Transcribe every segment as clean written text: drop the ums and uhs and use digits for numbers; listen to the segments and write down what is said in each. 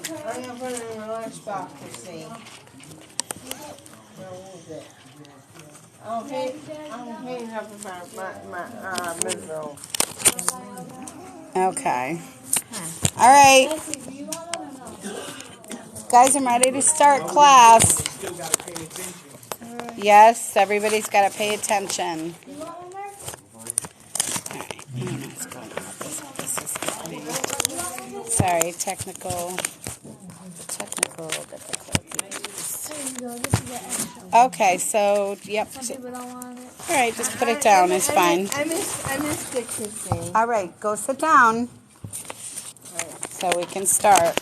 I'm gonna put it in the lunchbox to see. Where was it? I'm hanging up about my middle. Okay. All right. Guys, I'm ready to start class. Yes, everybody's got to pay attention. All right. I don't know what's going on with this. This is happening. Sorry, technical difficulties. Okay, so, yep. All right, just put it down. It's fine. I missed the kissing. All right, go sit down so we can start.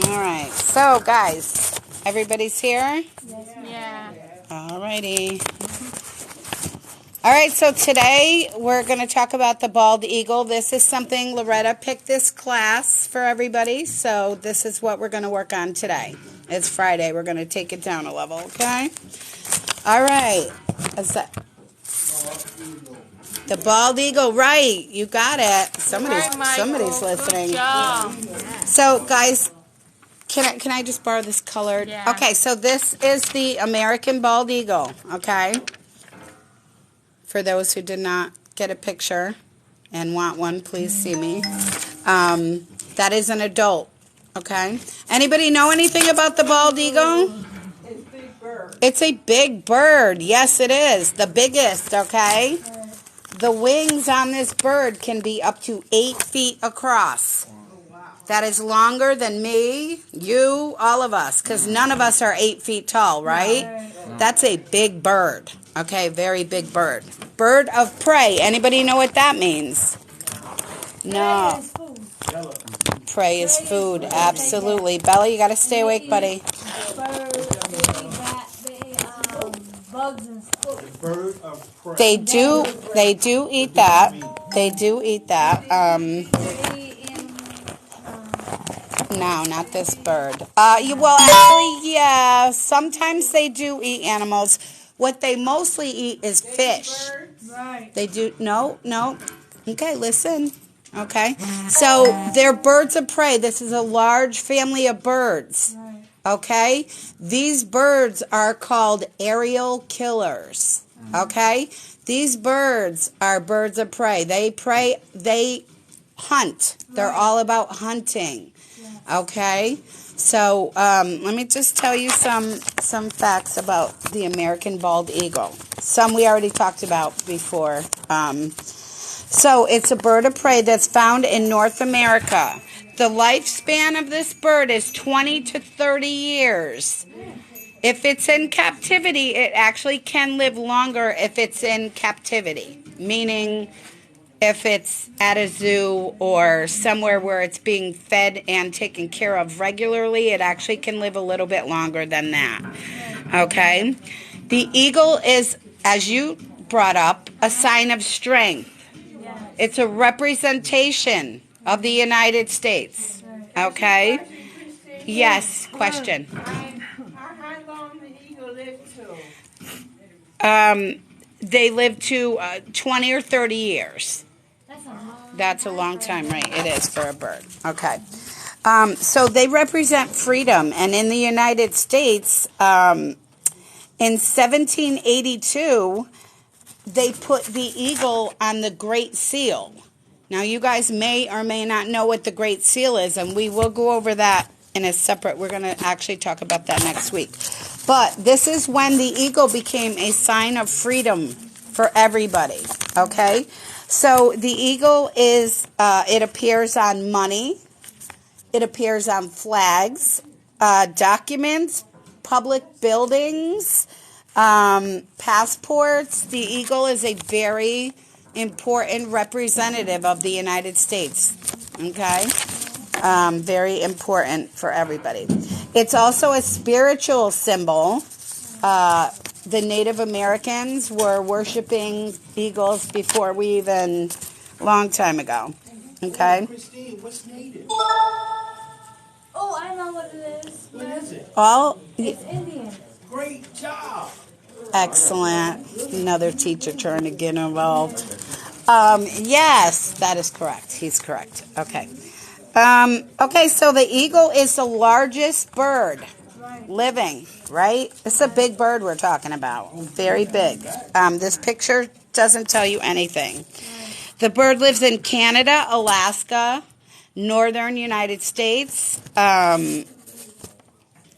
All right, so guys, everybody's here? Yeah. All righty. All right, so today we're going to talk about the bald eagle. This is something Loretta picked this class for everybody, so this is what we're going to work on today. It's Friday. We're going to take it down a level, okay? All right. The bald eagle, right? You got it. Somebody's listening. Good job. So, guys, can I just borrow this colored? Yeah. Okay, so this is the American bald eagle, okay? For those who did not get a picture and want one, please see me. That is an adult, okay? Anybody know anything about the bald eagle? It's a big bird. It's a big bird. Yes, it is. The biggest, okay? The wings on this bird can be up to 8 feet across. That is longer than me, you, all of us, because none of us are 8 feet tall, right? That's a big bird. Okay, very big bird. Bird of prey. Anybody know what that means? No. Prey is food. Absolutely. Bella, you got to stay awake, buddy. Bugs and stuff. Bird of prey. They do eat that. They do eat that. No, not this bird. Well, actually, yeah. Sometimes they do eat animals. What they mostly eat is fish. Right. They do. No. Okay, listen. Okay. So they're birds of prey. This is a large family of birds. Right. Okay. These birds are called aerial killers. Okay. These birds are birds of prey. They hunt. They're all about hunting. Okay, so let me just tell you some facts about the American bald eagle. Some we already talked about before. So it's a bird of prey that's found in North America. The lifespan of this bird is 20 to 30 years. If it's in captivity, it actually can live longer if it's in captivity, meaning if it's at a zoo or somewhere where it's being fed and taken care of regularly, it actually can live a little bit longer than that. Okay? The eagle is, as you brought up, a sign of strength. It's a representation of the United States. Okay? Yes, question. How long the eagle live to? They live to 20 or 30 years. That's That's a long a long time, right? It is for a bird. Okay. So they represent freedom. And in the United States, in 1782, they put the eagle on the Great Seal. Now, you guys may or may not know what the Great Seal is, and we will go over that in a separate, we're going to actually talk about that next week. But this is when the eagle became a sign of freedom for everybody, okay? So the eagle is, it appears on money, it appears on flags, documents, public buildings, passports. The eagle is a very important representative of the United States, okay? Very important for everybody. It's also a spiritual symbol. The Native Americans were worshiping eagles before we even, long time ago. Okay? Christine, what's native? Oh, I know what it is. What is it? It's Indian. Great job. Excellent. Another teacher trying to get involved. Yes, that is correct. He's correct. Okay. Okay, so the eagle is the largest bird living, right? It's a big bird we're talking about. Very big. This picture doesn't tell you anything. The bird lives in Canada, Alaska, northern United States, and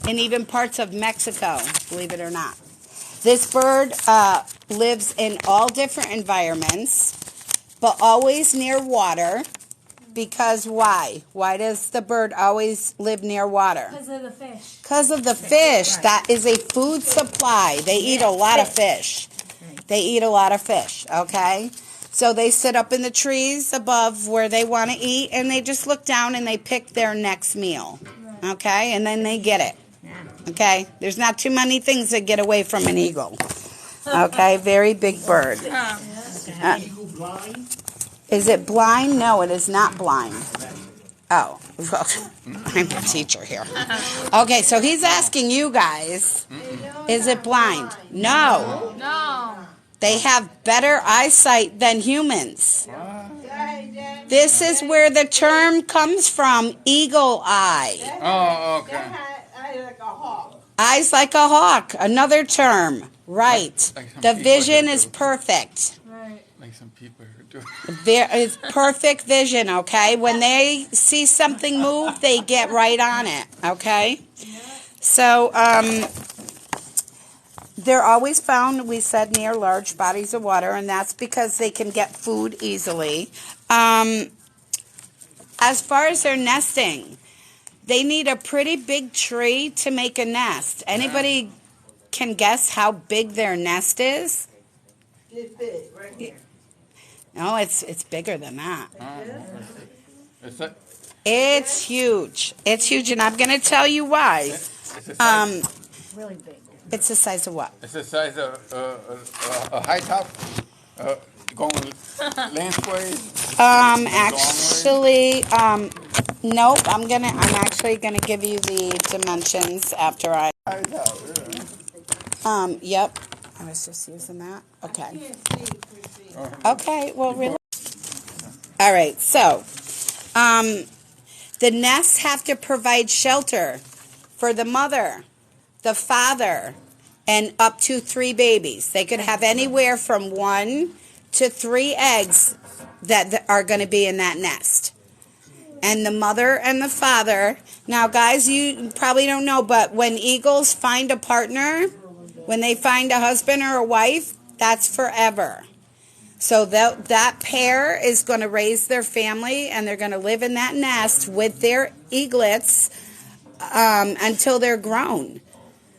even parts of Mexico, believe it or not. This bird lives in all different environments, but always near water. Because why? Why does the bird always live near water? Because of the fish. Because of the fish. That is a food supply. They eat a lot of fish. They eat a lot of fish, okay? So they sit up in the trees above where they want to eat, and they just look down and they pick their next meal, okay? And then they get it, okay? There's not too many things that get away from an eagle, okay? Very big bird. Eagle blind? Is it blind? No, it is not blind. Oh, well, I'm the teacher here. Okay, so he's asking you guys, is it blind? No. No. They have better eyesight than humans. This is where the term comes from, eagle eye. Oh, okay. Like a hawk. Eyes like a hawk, another term. Right. The vision is perfect. Right. Like some people do. It's perfect vision, okay? When they see something move, they get right on it, okay? So, they're always found, we said, near large bodies of water, and that's because they can get food easily. As far as their nesting, they need a pretty big tree to make a nest. Anybody can guess how big their nest is? It's big, right here. No, it's bigger than that. It's a, It's huge. It's huge, and I'm going to tell you why. it's the size, Really big. It's the size of what? it's the size of a high top going lengthways. Actually, nope. I'm actually gonna give you the dimensions after I. High top, yeah. Yep. I was just using that. Okay. Okay. Well, really. All right. So, the nests have to provide shelter for the mother, the father, and up to 3 babies. They could have anywhere from 1 to 3 eggs that are going to be in that nest. And the mother and the father. Now, guys, you probably don't know, but when eagles find a partner, when they find a husband or a wife, that's forever. So that pair is going to raise their family, and they're going to live in that nest with their eaglets until they're grown.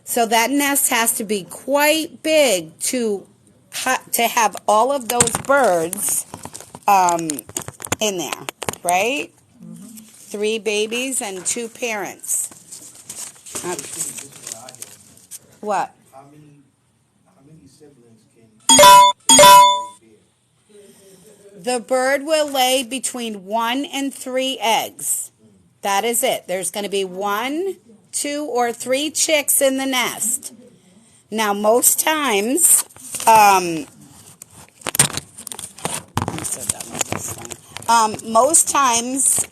So that nest has to be quite big to have all of those birds in there, right? 3 babies and 2 parents. What? How many siblings can The bird will lay between 1 and 3 eggs. That is it. There's going to be 1, 2, or 3 chicks in the nest. Now, most times, I'm so done with this thing. Most times,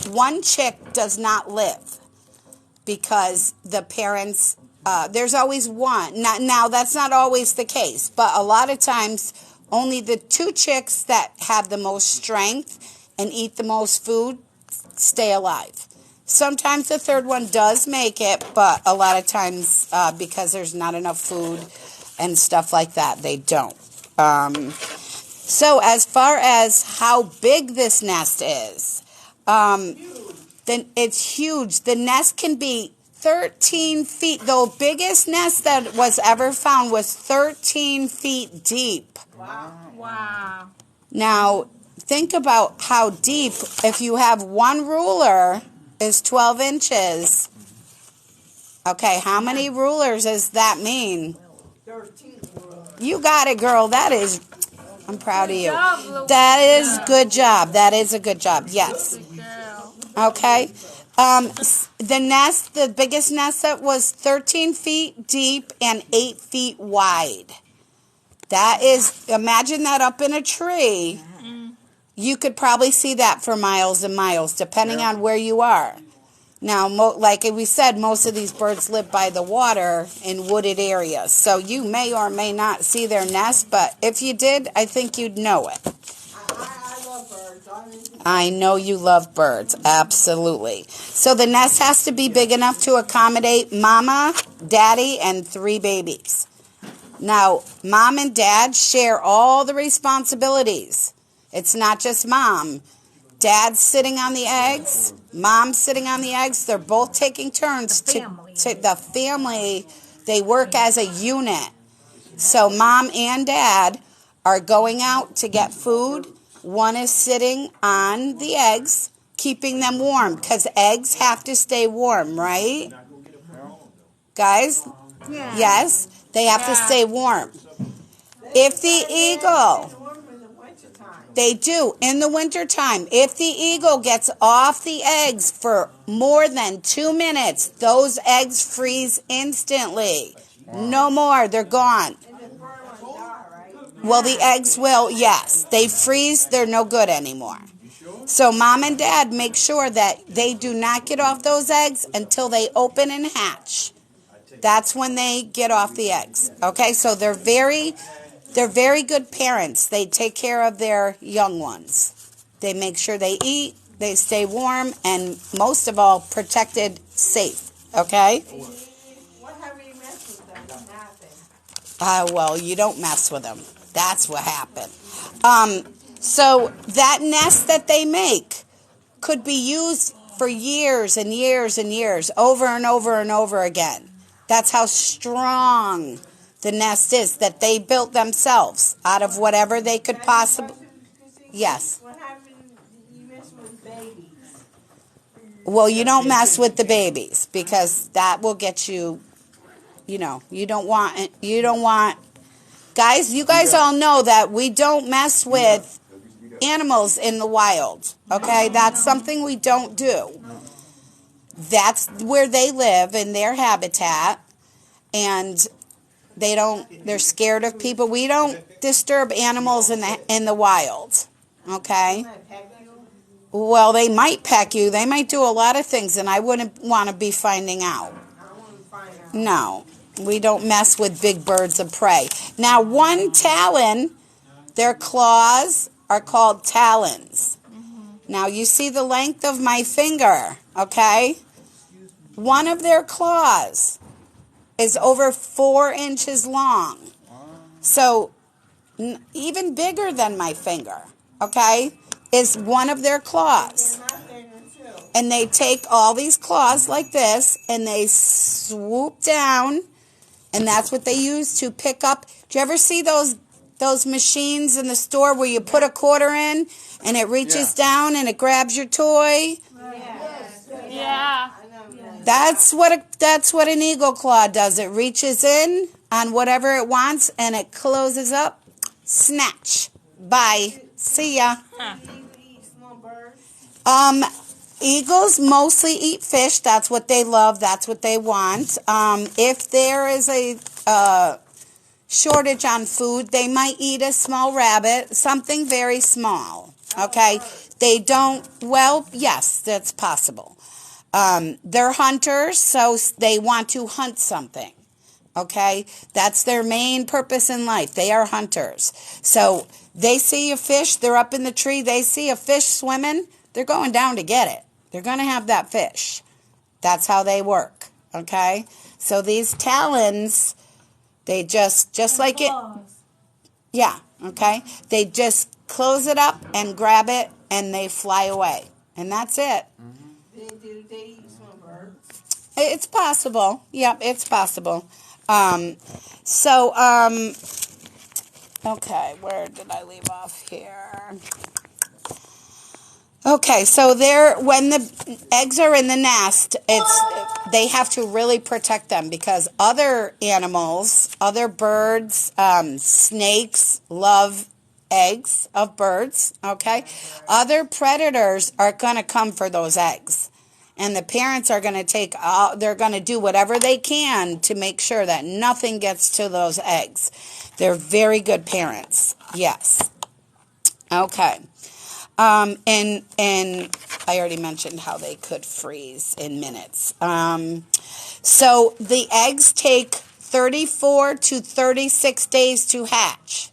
1 chick does not live because the parents, there's always 1. Now, that's not always the case, but a lot of times, only the 2 chicks that have the most strength and eat the most food stay alive. Sometimes the 3rd one does make it, but a lot of times because there's not enough food and stuff like that, they don't. So as far as how big this nest is, then it's huge. The nest can be 13 feet. The biggest nest that was ever found was 13 feet deep. Wow. Now, think about how deep, if you have 1 ruler is 12 inches. Okay, how many rulers does that mean? 13. You got it, girl. That is, I'm proud of you. job, That is good job. That is a good job. Yes. Girl. Okay. The nest, the biggest nest that was 13 feet deep and 8 feet wide. That is, imagine that up in a tree. You could probably see that for miles and miles, depending on where you are. Now, like we said, most of these birds live by the water in wooded areas. So you may or may not see their nest, but if you did, I think you'd know it. I love birds. I know you love birds, absolutely. So the nest has to be big enough to accommodate mama, daddy, and 3 babies. Now, mom and dad share all the responsibilities. It's not just mom. Dad's sitting on the eggs, mom's sitting on the eggs. They're both taking turns to the family. They work as a unit. So mom and dad are going out to get food. One is sitting on the eggs, keeping them warm, because eggs have to stay warm, right? Guys? Yeah. Yes, they have to stay warm. If the eagle, they do in the wintertime, if the eagle gets off the eggs for more than 2 minutes, those eggs freeze instantly. No more, they're gone. Well, the eggs will, yes. They freeze, they're no good anymore. So mom and dad make sure that they do not get off those eggs until they open and hatch. That's when they get off the eggs. Okay, so they're very good parents. They take care of their young ones. They make sure they eat, they stay warm, and most of all, protected, safe. Okay? What have you messed with them? Nothing. Well, you don't mess with them. That's what happened. So that nest that they make could be used for years and years and years, over and over and over again. That's how strong the nest is that they built themselves out of whatever they could possibly. Yes. What happened? You messed with babies. Well, you don't mess with the babies because that will get you. You don't want. Guys, you guys all know that we don't mess with animals in the wild. Okay, that's something we don't do. That's where they live in their habitat, and they're scared of people. We don't disturb animals in the wild. Okay? Well, they might peck you. They might do a lot of things, and I wouldn't want to be finding out. No, we don't mess with big birds of prey. Now, one talon, their claws are called talons. Now, you see the length of my finger, okay? One of their claws is over 4 inches long. So, even bigger than my finger, okay, is one of their claws. And they take all these claws like this, and they swoop down, and that's what they use to pick up. Do you ever see those machines in the store where you put a quarter in, and it reaches down and it grabs your toy? Yeah. That's what an eagle claw does. It reaches in on whatever it wants, and it closes up. Snatch. Bye. See ya. Eagles mostly eat fish. That's what they love. That's what they want. If there is a shortage on food, they might eat a small rabbit, something very small. Okay? They don't, well, yes, that's possible. They're hunters, so they want to hunt something. Okay? That's their main purpose in life. They are hunters. So they see a fish, they're up in the tree, they see a fish swimming, they're going down to get it. They're going to have that fish. That's how they work. Okay? So these talons, they just like it. Yeah, okay? They just close it up and grab it, and they fly away. And that's it. Do they eat some birds? It's possible. Yep, it's possible. Okay, where did I leave off here? Okay, so when the eggs are in the nest, they have to really protect them because other animals, other birds, snakes love eggs of birds, okay? Other predators are going to come for those eggs. And the parents are going to they're going to do whatever they can to make sure that nothing gets to those eggs. They're very good parents. Yes. Okay. And I already mentioned how they could freeze in minutes. So the eggs take 34 to 36 days to hatch.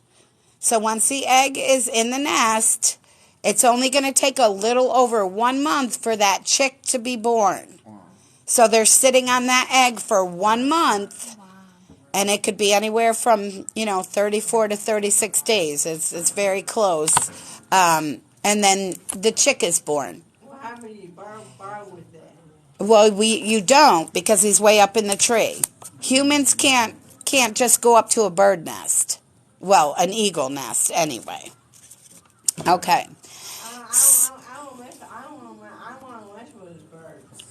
So once the egg is in the nest, it's only going to take a little over 1 month for that chick to be born. So they're sitting on that egg for 1 month, and it could be anywhere from 34 to 36 days. It's very close, and then the chick is born. Well, how many bar with that? Well, you don't, because he's way up in the tree. Humans can't just go up to a bird nest. Well, an eagle nest, anyway. Okay. I don't want to mess with birds.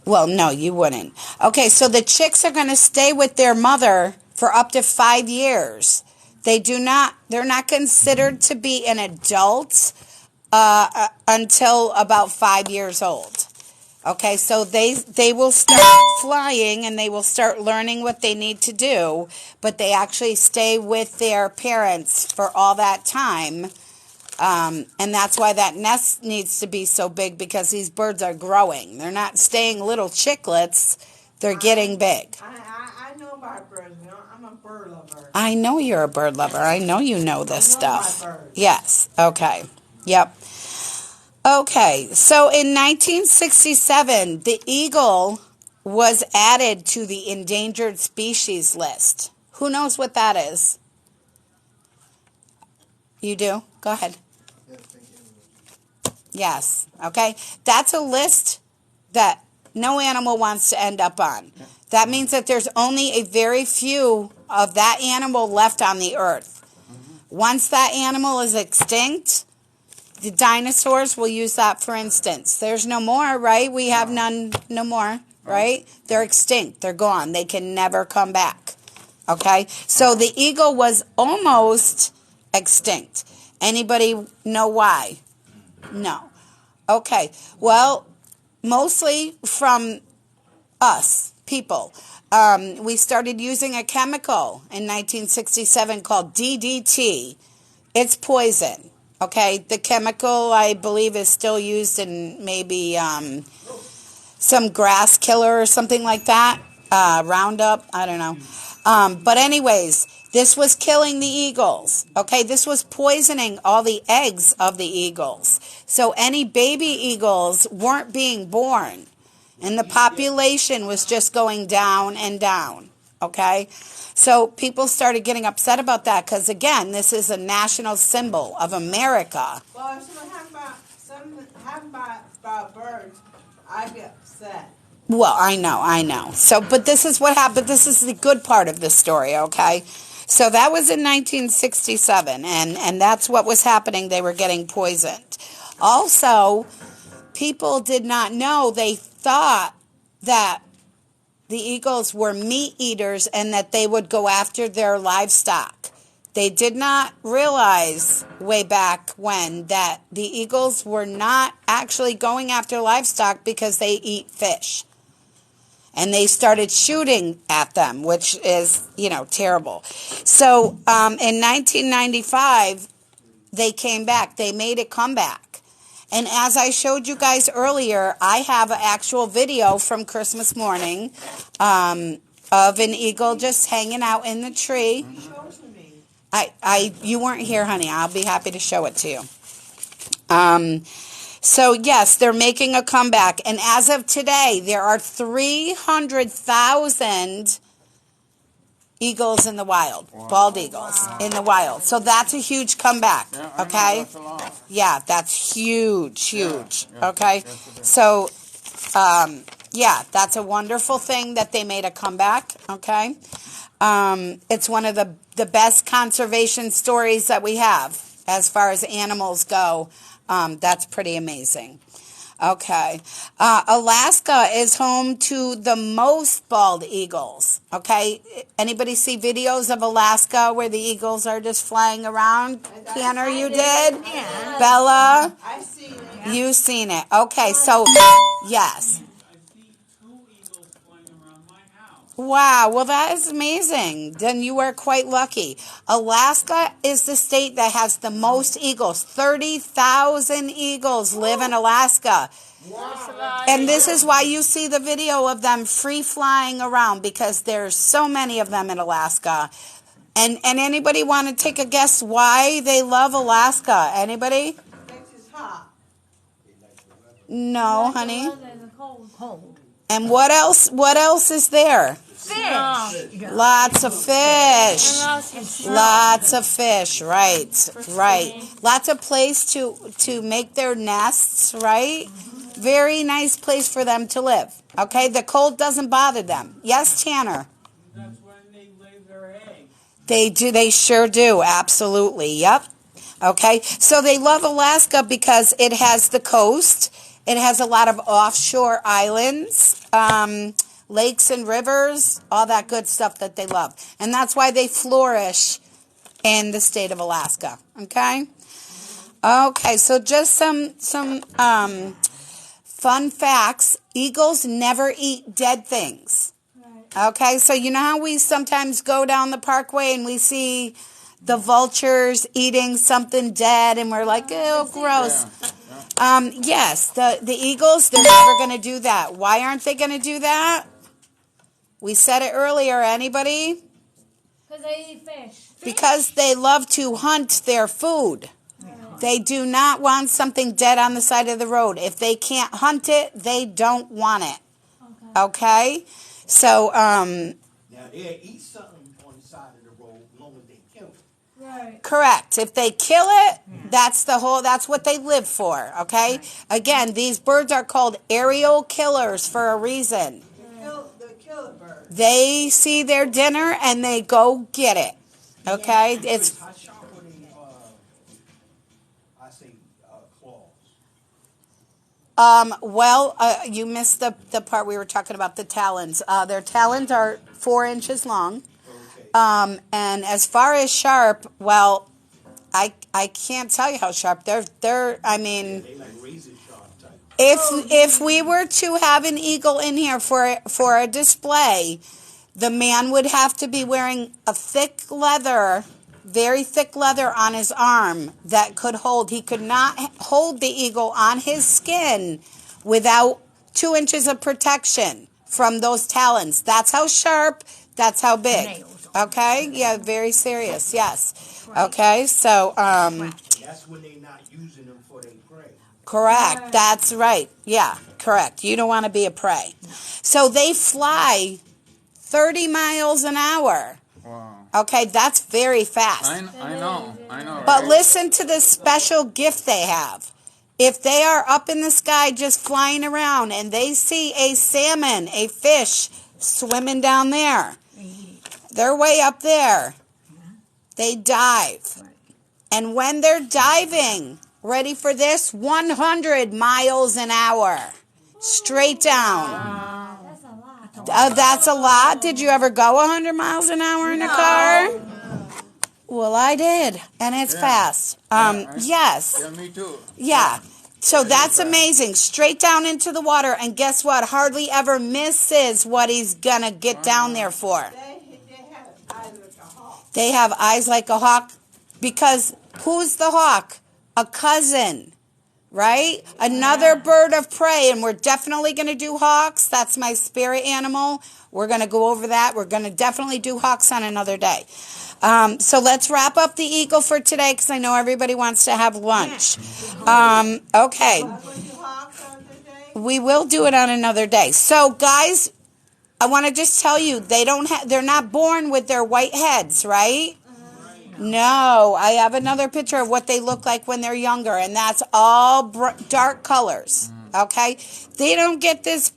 Well, no, you wouldn't. Okay, so the chicks are going to stay with their mother for up to 5 years. They're not considered to be an adult until about 5 years old. Okay, so they will start flying and they will start learning what they need to do, but they actually stay with their parents for all that time. And that's why that nest needs to be so big, because these birds are growing. They're not staying little chicklets. They're getting big. I know about birds. I'm a bird lover. I know you're a bird lover. I know you know this I know my stuff. birds. Yes. Okay. Yep. Okay. So in 1967, the eagle was added to the endangered species list. Who knows what that is? You do? Go ahead. Yes. Okay. That's a list that no animal wants to end up on. That means that there's only a very few of that animal left on the earth. Once that animal is extinct, the dinosaurs will use that for instance. There's no more, right? We have no more, right? They're extinct. They're gone. They can never come back. Okay? So the eagle was almost extinct. Anybody know why? No. Okay. Well, mostly from us, people. We started using a chemical in 1967 called DDT. It's poison. Okay. The chemical, I believe, is still used in maybe some grass killer or something like that. Roundup. I don't know. But anyways, this was killing the eagles. Okay, this was poisoning all the eggs of the eagles. So any baby eagles weren't being born. And the population was just going down and down. Okay? So people started getting upset about that because, again, this is a national symbol of America. Well, if something happens about birds, I get upset. Well, I know. So, but this is what happened. This is the good part of the story, okay? So that was in 1967, and that's what was happening. They were getting poisoned. Also, people did not know. They thought that the eagles were meat eaters and that they would go after their livestock. They did not realize way back when that the eagles were not actually going after livestock because they eat fish. And they started shooting at them, which is, terrible. So in 1995, they came back. They made a comeback. And as I showed you guys earlier, I have an actual video from Christmas morning of an eagle just hanging out in the tree. You weren't here, honey. I'll be happy to show it to you. So, yes, they're making a comeback. And as of today, there are 300,000 eagles in the wild, bald eagles in the wild. So that's a huge comeback, okay? Yeah, that's huge. Okay? So, that's a wonderful thing that they made a comeback, okay? It's one of the best conservation stories that we have as far as animals go. That's pretty amazing. Okay. Alaska is home to the most bald eagles. Okay. Anybody see videos of Alaska where the eagles are just flying around? Tanner, you did? Yeah. Bella? I see it. You've seen it. Okay. So, yes. Wow, well, that is amazing. Then you are quite lucky. Alaska is the state that has the most eagles. 30,000 eagles live in Alaska. And this is why you see the video of them free flying around, because there's so many of them in Alaska. And anybody want to take a guess why they love Alaska? Anybody? Makes it hot. No, honey. Cold. And what else? What else is there? Fish. Lots of fish. Lots of fish. Right. Right. Lots of place to make their nests. Right. Very nice place for them to live. Okay. The cold doesn't bother them. Yes, Tanner. That's when they lay their eggs. They do. They sure do. Absolutely. Yep. Okay. So they love Alaska because it has the coast. It has a lot of offshore islands, lakes and rivers, all that good stuff that they love. And that's why they flourish in the state of Alaska. Okay? Okay, so just some fun facts. Eagles never eat dead things. Okay, so you know how we sometimes go down the parkway and we see the vultures eating something dead and we're like, ew, gross. Yes, the eagles, they're never going to do that. Why aren't they going to do that? We said it earlier. Anybody? Because they eat fish. Because they love to hunt their food. They do not want something dead on the side of the road. If they can't hunt it, they don't want it. Okay? So, Now they'll eat something on the side of the road as long as they kill it. Right. correct. If they kill it, that's what they live for, okay? Again, these birds are called aerial killers for a reason. The killer bird. They see their dinner and they go get it. Okay? It's How sharp are they, I say, claws? you missed the part we were talking about, the talons. Their talons are 4 inches long. Okay. And as far as sharp, well, I can't tell you how sharp they're. I mean, They like razor sharp type. if we were to have an eagle in here for a display, the man would have to be wearing a thick leather, very thick leather on his arm that could hold. He could not hold the eagle on his skin without 2 inches of protection from those talons. That's how sharp. That's how big. Okay? Yeah, very serious. Yes. Okay? So, That's when they're not using them for their prey. correct. That's right. Yeah, correct. You don't want to be a prey. So they fly 30 miles an hour. Wow. Okay, that's very fast. I know. But right? listen to this special gift they have. If they are up in the sky just flying around and they see a salmon, a fish, swimming down there, they're way up there, they dive. And when they're diving, ready for this, 100 miles an hour, straight down. That's a lot. That's a lot. Did you ever go 100 miles an hour in a car? Well, I did, and it's fast. Yes. Yeah, me too. Yeah. So that's amazing. Straight down into the water, and guess what? Hardly ever misses what he's gonna get down there for. They have eyes like a hawk. They have eyes like a hawk because who's the hawk? A cousin, right? Another bird of prey, and we're definitely going to do hawks. That's my spirit animal. We're going to go over that. We're going to definitely do hawks on another day. So let's wrap up the eagle for today because I know everybody wants to have lunch. Okay. We will do it on another day. So, guys, I want to just tell you, they're not born with their white heads, right? No, I have another picture of what they look like when they're younger, and that's all dark colors. Okay, they don't get this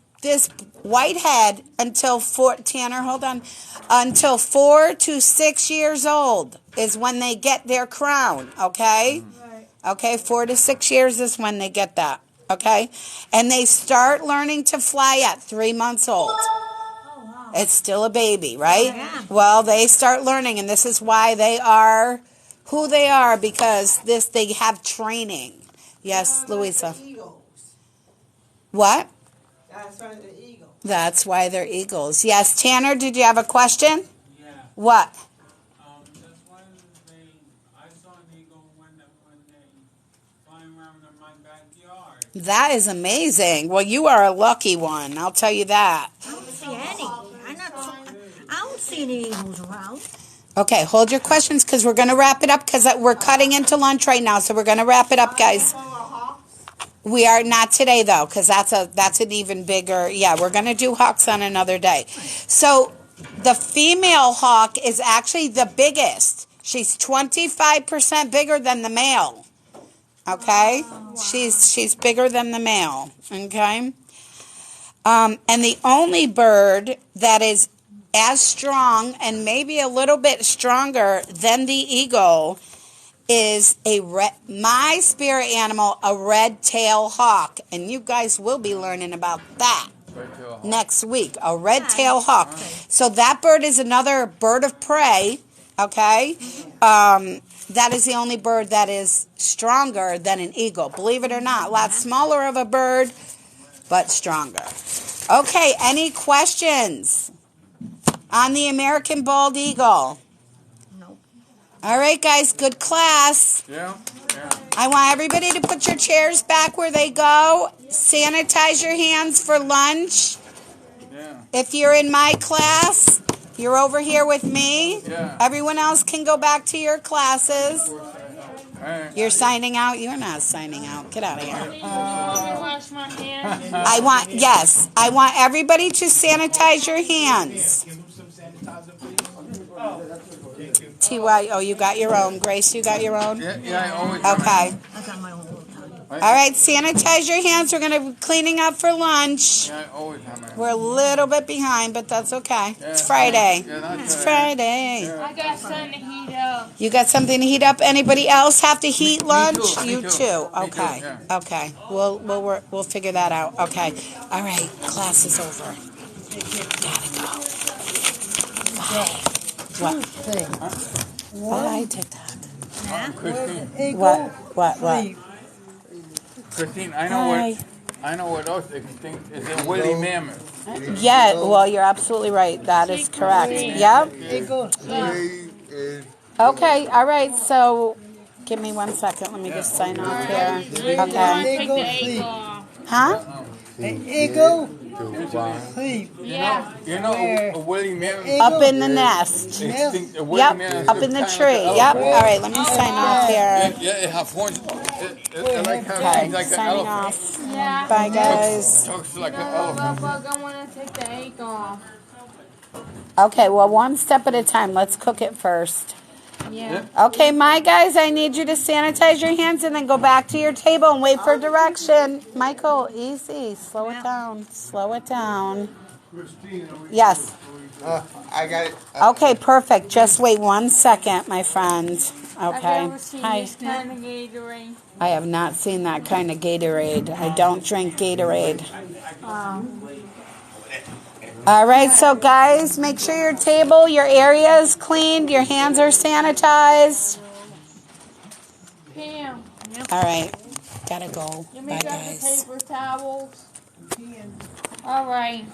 white head until Tanner, hold on, until 4 to 6 years old is when they get their crown. Okay, okay, 4 to 6 years is when they get that. Okay, and they start learning to fly at 3 months old. It's still a baby, right? Yeah. Well, they start learning, and this is why they are who they are, because they have training. Yes, Louisa. Eagles. What? That's why the eagle. That's why they're eagles. Yes, Tanner, did you have a question? Yeah. What? That's one thing I saw an eagle when they flying around in my backyard. That is amazing. Well, you are a lucky one. I'll tell you that. I don't see any. I don't see any eagles around. Okay, hold your questions because we're going to wrap it up because we're cutting into lunch right now. So we're going to wrap it up, guys. We are not today though, because that's an even bigger. Yeah, we're going to do hawks on another day. So the female hawk is actually the biggest. She's 25% bigger than the male. Okay, she's bigger than the male. Okay, and the only bird that is as strong and maybe a little bit stronger than the eagle is my spirit animal, a red-tailed hawk. And you guys will be learning about that next week, a red-tailed hawk. So that bird is another bird of prey, okay? That is the only bird that is stronger than an eagle. Believe it or not, a lot smaller of a bird, but stronger. Okay, any questions on the American bald eagle? All right, guys, good class. Yeah. I want everybody to put your chairs back where they go. Sanitize your hands for lunch. Yeah. If you're in my class, you're over here with me. Yeah. Everyone else can go back to your classes. Hey. You're signing out? You're not signing out. Get out of here. Wash my hands. I want everybody to sanitize your hands. Give them some sanitizer, please. TY, oh, you got your own. Grace, you got your own? Yeah, I always. Okay. I got my own little time. All right, sanitize your hands. We're going to be cleaning up for lunch. Yeah, I always have my. We're a little bit behind, but that's okay. Yeah. It's Friday. Yeah, that's It's all right. Friday. I got something to heat up. You got something to heat up? Anybody else have to heat lunch? me You too. too. Me Okay. too, yeah. Okay. We'll figure that out. Okay. All right. Class is over. Gotta go. Bye. What? Bye, TikTok. Christine, What? Christine, I know what else extinct is a woolly mammoth. Yeah, well, you're absolutely right. That is correct. Yep. Okay, all right. So, give me 1 second. Let me just sign off here. Okay. Take the egg off. Huh? Eagle. Yeah. You know a woolly mammoth. Up in the nest. Extinct, a woolly Yep, mammoth up is in the kind of tree. like Yep. an All right, let me sign off here. Yeah, it have horns. It like Okay, has like an signing elephant. off. Yeah. Bye, guys. Talks like an No, elephant. Bug, I want to take the egg off. Okay, well, one step at a time. Let's cook it first. Yeah. Okay, my guys, I need you to sanitize your hands and then go back to your table and wait for direction. Michael, easy. Slow it down. Slow it down. Yes. I got it. Okay, perfect. Just wait 1 second, my friend. I've Okay. never seen Hi. this kind of Gatorade. I have not seen that kind of Gatorade. I don't drink Gatorade. All right, so guys, make sure your table, your area is cleaned, your hands are sanitized. Pam, All right, gotta go. let me Bye, grab the guys. paper towels. All right.